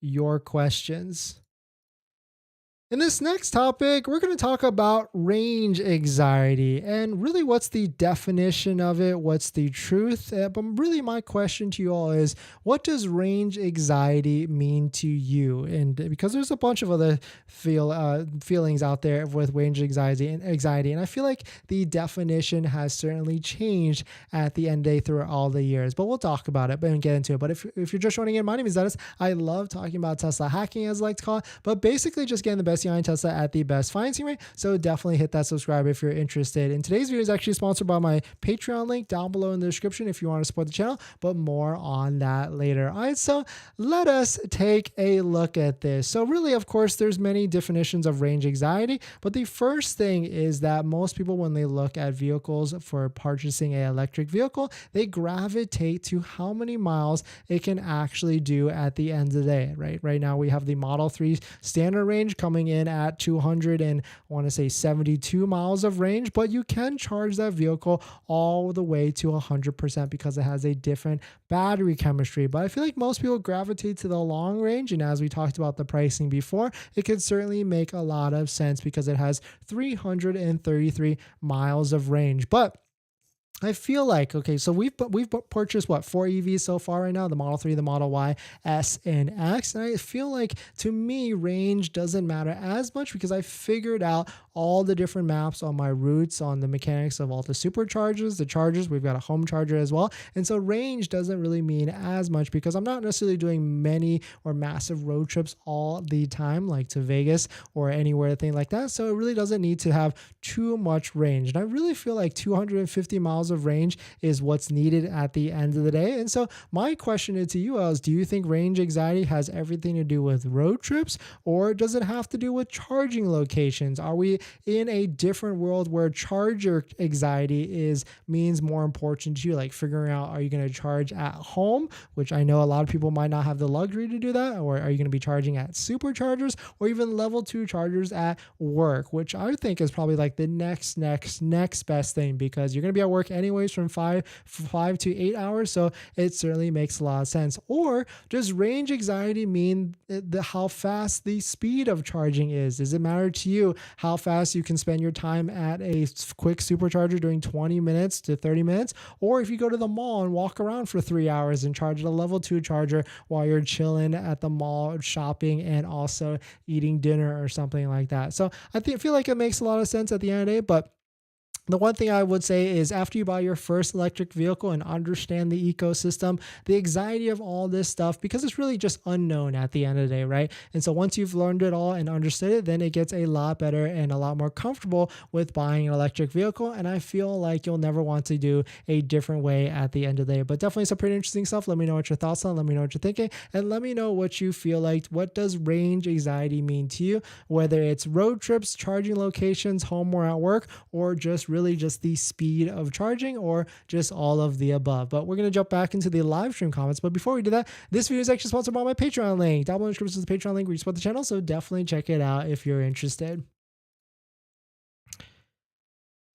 your questions. In this next topic, we're going to talk about range anxiety and really what's the definition of it, what's the truth. But really, my question to you all is what does range anxiety mean to you? And because there's a bunch of other feelings out there with range anxiety, and I feel like the definition has certainly changed at the end of the day through all the years. But we'll talk about it and get into it. But if you're just joining in, my name is Dennis. I love talking about Tesla hacking, as I like to call it, but basically just getting the best behind Tesla at the best financing rate. So definitely hit that subscribe if you're interested. And today's video is actually sponsored by my Patreon link down below in the description if you want to support the channel, but more on that later. All right, so let us take a look at this. So really, of course, there's many definitions of range anxiety, but the first thing is that most people, when they look at vehicles for purchasing an electric vehicle, they gravitate to how many miles it can actually do at the end of the day, right? Right now we have the Model 3 standard range coming in at 272 miles of range, but you can charge that vehicle all the way to 100% because it has a different battery chemistry. But I feel like most people gravitate to the long range, and as we talked about the pricing before, it could certainly make a lot of sense because it has 333 miles of range. But I feel like, okay, so we've purchased what, 4 EVs so far right now, the Model 3, the Model Y, S, and X. And I feel like to me, range doesn't matter as much because I figured out all the different maps on my routes, on the mechanics of all the superchargers, the chargers. We've got a home charger as well. And so range doesn't really mean as much because I'm not necessarily doing many or massive road trips all the time, like to Vegas or anywhere, thing like that. So it really doesn't need to have too much range. And I really feel like 250 miles of range is what's needed at the end of the day. And so my question to you is, do you think range anxiety has everything to do with road trips, or does it have to do with charging locations? Are we in a different world where charger anxiety means more important to you, like figuring out, are you going to charge at home, which I know a lot of people might not have the luxury to do that, or are you going to be charging at superchargers or even level 2 chargers at work, which I think is probably like the next best thing, because you're going to be at work anyways from 5 to 8 hours. So it certainly makes a lot of sense. Or does range anxiety mean how fast the speed of charging is? Does it matter to you how fast you can spend your time at a quick supercharger during 20 minutes to 30 minutes? Or if you go to the mall and walk around for 3 hours and charge at a level 2 charger while you're chilling at the mall shopping and also eating dinner or something like that. So I feel like it makes a lot of sense at the end of the day. But the one thing I would say is, after you buy your first electric vehicle and understand the ecosystem, the anxiety of all this stuff, because it's really just unknown at the end of the day, right? And so once you've learned it all and understood it, then it gets a lot better and a lot more comfortable with buying an electric vehicle. And I feel like you'll never want to do a different way at the end of the day. But definitely some pretty interesting stuff. Let me know what your thoughts are. Let me know what you're thinking. And let me know what you feel like. What does range anxiety mean to you? Whether it's road trips, charging locations, home or at work, or just really just the speed of charging, or just all of the above. But we're going to jump back into the live stream comments. But before we do that, this video is actually sponsored by my Patreon link. Down below in the description is the Patreon link where you support the channel. So definitely check it out if you're interested.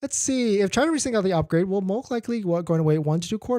Let's see. If China resync out the upgrade, will most likely going to wait 1 to 2 quarters.